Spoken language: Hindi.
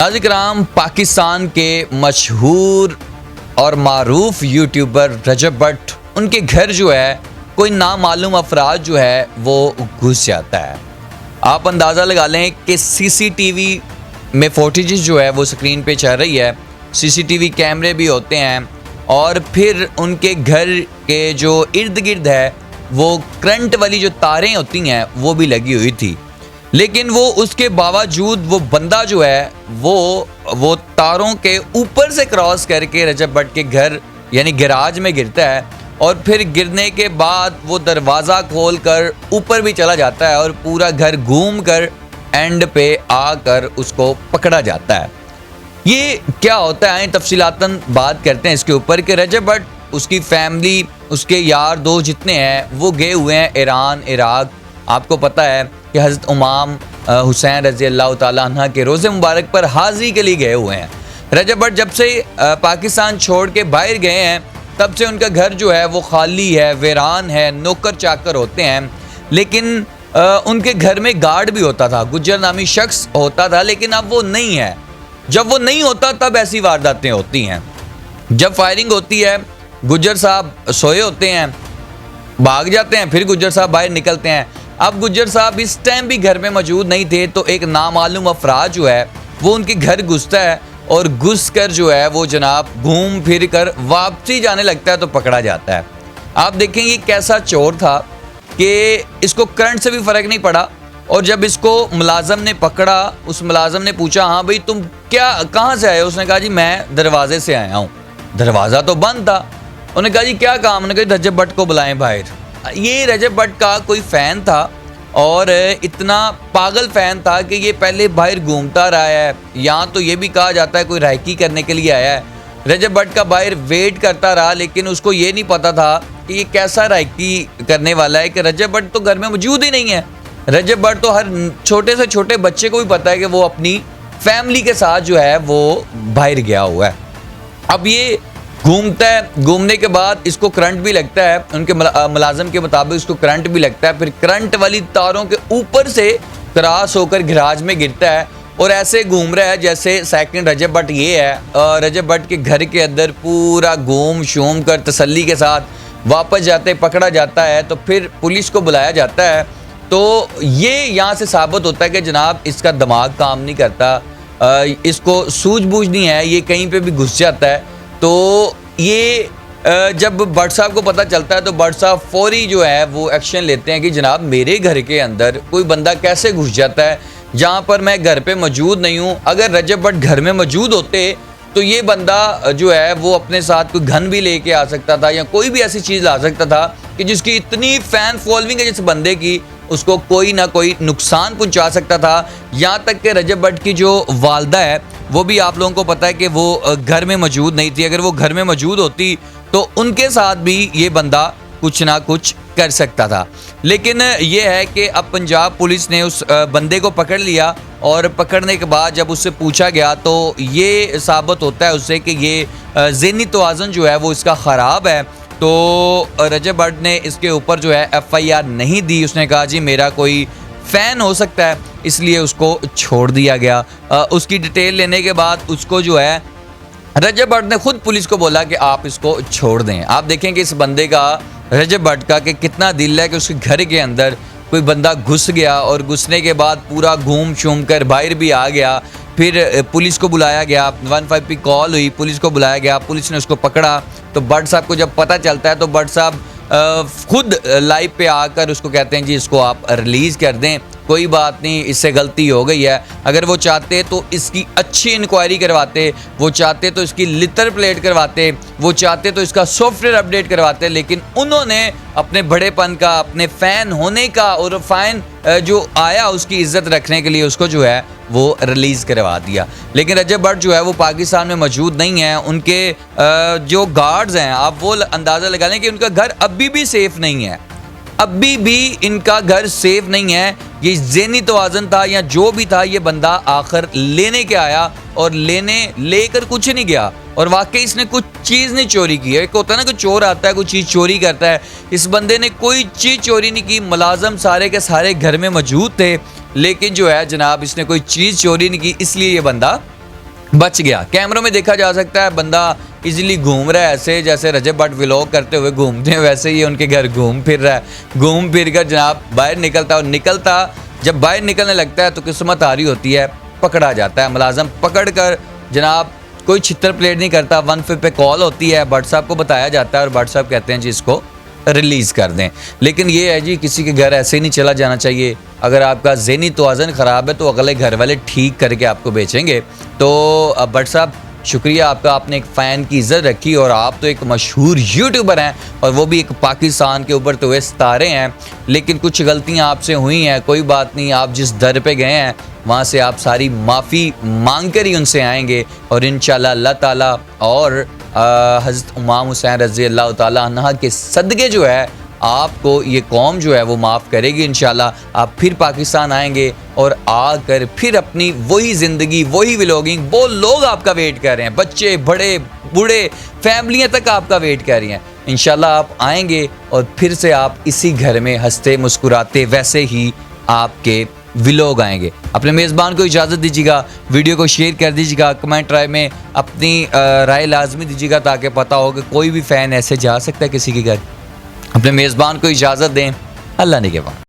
नाज़रीन, पाकिस्तान के मशहूर और मारूफ यूट्यूबर रजब भट्ट, उनके घर जो है कोई नामालूम अफराद जो है वो घुस जाता है। आप अंदाज़ा लगा लें कि सीसीटीवी में फुटेजेस जो है वो स्क्रीन पे चल रही है, सीसीटीवी कैमरे भी होते हैं और फिर उनके घर के जो इर्द गिर्द है वो करंट वाली जो तारें होती हैं वो भी लगी हुई थी। लेकिन वो उसके बावजूद वो बंदा जो है वो तारों के ऊपर से क्रॉस करके रजब भट्ट के घर यानी गैराज में गिरता है और फिर गिरने के बाद वो दरवाज़ा खोल कर ऊपर भी चला जाता है और पूरा घर घूम कर एंड पे आकर उसको पकड़ा जाता है। ये क्या होता है, तफसीलातन बात करते हैं इसके ऊपर कि रजब भट्ट, उसकी फैमिली, उसके यार दोस्त जितने हैं वो गए हुए हैं ईरान, इराक। आपको पता है कि हज़रत इमाम हुसैन रज़ी अल्लाह ताला अन्हा के रोज़े मुबारक पर हाज़री के लिए गए हुए हैं। रजब भट्ट जब से पाकिस्तान छोड़ के बाहर गए हैं तब से उनका घर जो है वो खाली है, वीरान है, नौकर चाकर होते हैं। लेकिन उनके घर में गार्ड भी होता था, गुज्जर नामी शख्स होता था, लेकिन अब वो नहीं है। जब वो नहीं होता तब ऐसी वारदातें होती हैं। जब फायरिंग होती है, गुज्जर साहब सोए होते हैं, भाग जाते हैं, फिर गुज्जर साहब बाहर निकलते हैं। अब गुज्जर साहब इस टाइम भी घर में मौजूद नहीं थे तो एक नामालूम अफराद जो है वो उनके घर घुसता है और घुस कर जो है वो जनाब घूम फिर कर वापसी जाने लगता है तो पकड़ा जाता है। आप देखें ये कैसा चोर था कि इसको करंट से भी फ़र्क नहीं पड़ा। और जब इसको मुलाजम ने पकड़ा, उस मुलाजम ने पूछा, हाँ भाई तुम क्या कहाँ से आए हो? उसने कहा जी मैं दरवाजे से आया हूँ। दरवाज़ा तो बंद था। उन्होंने कहा जी क्या काम? उन्होंने कहा रजब भट्ट को बुलाएं बाहर। ये रजब भट्ट का कोई फ़ैन था और इतना पागल फ़ैन था कि ये पहले बाहर घूमता रहा है। यहाँ तो ये भी कहा जाता है कोई रायकी करने के लिए आया है। रजब भट्ट का बाहर वेट करता रहा, लेकिन उसको ये नहीं पता था कि ये कैसा रायकी करने वाला है कि रजब भट्ट तो घर में मौजूद ही नहीं है। रजब भट्ट तो हर छोटे से छोटे बच्चे को भी पता है कि वो अपनी फैमिली के साथ जो है वो बाहर गया हुआ है। अब ये घूमता है, घूमने के बाद इसको करंट भी लगता है, उनके मुलाजिम के मुताबिक इसको करंट भी लगता है। फिर करंट वाली तारों के ऊपर से क्रॉस होकर गैराज में गिरता है और ऐसे घूम रहा है जैसे सेकंड रजब भट्ट ये है। रजब भट्ट के घर के अंदर पूरा घूम शूम कर तसल्ली के साथ वापस जाते पकड़ा जाता है तो फिर पुलिस को बुलाया जाता है। तो ये यहाँ से साबित होता है कि जनाब इसका दिमाग काम नहीं करता, इसको सूझबूझ नहीं है, ये कहीं पे भी घुस जाता है। तो ये जब भट्ट साहब को पता चलता है तो भट्ट साहब फौरी जो है वो एक्शन लेते हैं कि जनाब मेरे घर के अंदर कोई बंदा कैसे घुस जाता है जहाँ पर मैं घर पे मौजूद नहीं हूँ। अगर रजब भट्ट घर में मौजूद होते तो ये बंदा जो है वो अपने साथ कोई गन भी लेके आ सकता था या कोई भी ऐसी चीज़ ला सकता था कि जिसकी इतनी फ़ैन फॉलोइंग है जिस बंदे की, उसको कोई ना कोई नुकसान पहुंचा सकता था। यहाँ तक कि रजब भट्ट की जो वालदा है वो भी आप लोगों को पता है कि वो घर में मौजूद नहीं थी। अगर वो घर में मौजूद होती तो उनके साथ भी ये बंदा कुछ ना कुछ कर सकता था। लेकिन ये है कि अब पंजाब पुलिस ने उस बंदे को पकड़ लिया और पकड़ने के बाद जब उससे पूछा गया तो ये साबित होता है उससे कि ये ज़हनी तवाज़ुन जो है वो इसका ख़राब है। तो रजब भट्ट ने इसके ऊपर जो है FIR नहीं दी। उसने कहा जी मेरा कोई फ़ैन हो सकता है, इसलिए उसको छोड़ दिया गया। उसकी डिटेल लेने के बाद उसको जो है रजब भट्ट ने खुद पुलिस को बोला कि आप इसको छोड़ दें। आप देखें कि इस बंदे का, रजब भट्ट का, कि कितना दिल है कि उसके घर के अंदर कोई बंदा घुस गया और घुसने के बाद पूरा घूम शूम कर बाहर भी आ गया। फिर पुलिस को बुलाया गया, 15 पे कॉल हुई, पुलिस को बुलाया गया, पुलिस ने उसको पकड़ा। तो भट्ट साहब को जब पता चलता है तो भट्ट साहब खुद लाइव पे आकर उसको कहते हैं जी इसको आप रिलीज़ कर दें, कोई बात नहीं, इससे गलती हो गई है। अगर वो चाहते तो इसकी अच्छी इंक्वायरी करवाते, वो चाहते तो इसकी लिटर प्लेट करवाते, वो चाहते तो इसका सॉफ्टवेयर अपडेट करवाते, लेकिन उन्होंने अपने बड़ेपन का, अपने फ़ैन होने का और फ़ैन जो आया उसकी इज़्ज़त रखने के लिए उसको जो है वो रिलीज़ करवा दिया। लेकिन रजब भट्ट जो है वो पाकिस्तान में मौजूद नहीं है। उनके जो गार्ड्स हैं आप वो अंदाज़ा लगा लें कि उनका घर अभी भी सेफ़ नहीं है, अभी भी इनका घर सेफ नहीं है। ये ज़हनी तवाज़ुन था या जो भी था, ये बंदा आखिर लेने के आया और लेकर कुछ नहीं गया और वाकई इसने कुछ चीज़ नहीं चोरी की है। एक होता है ना कि चोर आता है, कोई चीज़ चोरी करता है, इस बंदे ने कोई चीज़ चोरी नहीं की। मुलाजम सारे के सारे घर में मौजूद थे, लेकिन जो है जनाब इसने कोई चीज़ चोरी नहीं की, इसलिए ये बंदा बच गया। कैमरों में देखा जा सकता है बंदा इजीली घूम रहा है, ऐसे जैसे रजब भट्ट व्लॉग करते हुए घूमते हैं वैसे ही उनके घर घूम फिर रहा है। घूम फिर कर जनाब बाहर निकलता और निकलता जब बाहर निकलने लगता है तो किस्मत आ रही होती है, पकड़ा जाता है। मुलाजम पकड़ कर जनाब कोई छितर प्लेट नहीं करता, 1 पे कॉल होती है, भट्ट साहब को बताया जाता है और भट्ट साहब कहते हैं जी इसको रिलीज़ कर दें। लेकिन ये है जी किसी के घर ऐसे ही नहीं चला जाना चाहिए। अगर आपका ज़हनी तवाज़ुन ख़राब है तो अगले घर वाले ठीक करके आपको बेचेंगे। तो भट्ट साहब शुक्रिया आपका, आपने एक फ़ैन की इज़्ज़त रखी और आप तो एक मशहूर यूट्यूबर हैं और वो भी एक पाकिस्तान के उभरते हुए सितारे हैं। लेकिन कुछ गलतियां आपसे हुई हैं, कोई बात नहीं, आप जिस दर पे गए हैं वहाँ से आप सारी माफ़ी मांग कर ही उनसे आएंगे और इंशाल्लाह अल्लाह ताला और हज़रत इमाम हुसैन रज़ी अल्लाह ताला अन्हा के सदक़े जो है आपको ये कौम जो है वो माफ़ करेगी। इंशाल्लाह आप फिर पाकिस्तान आएंगे और आकर फिर अपनी वही ज़िंदगी, वही व्लॉगिंग, वो लोग आपका वेट कर रहे हैं, बच्चे बड़े बूढ़े फैमिलियाँ तक आपका वेट कर रही हैं। इंशाल्लाह आप आएंगे और फिर से आप इसी घर में हंसते मुस्कुराते वैसे ही आपके व्लॉग आएंगे। अपने मेज़बान को इजाज़त दीजिएगा, वीडियो को शेयर कर दीजिएगा, कमेंट राय में अपनी राय लाजमी दीजिएगा ताकि पता हो कि कोई भी फ़ैन ऐसे जा सकता है किसी के घर। अपने मेज़बान को इजाज़त दें। अल्लाह ने के बाद।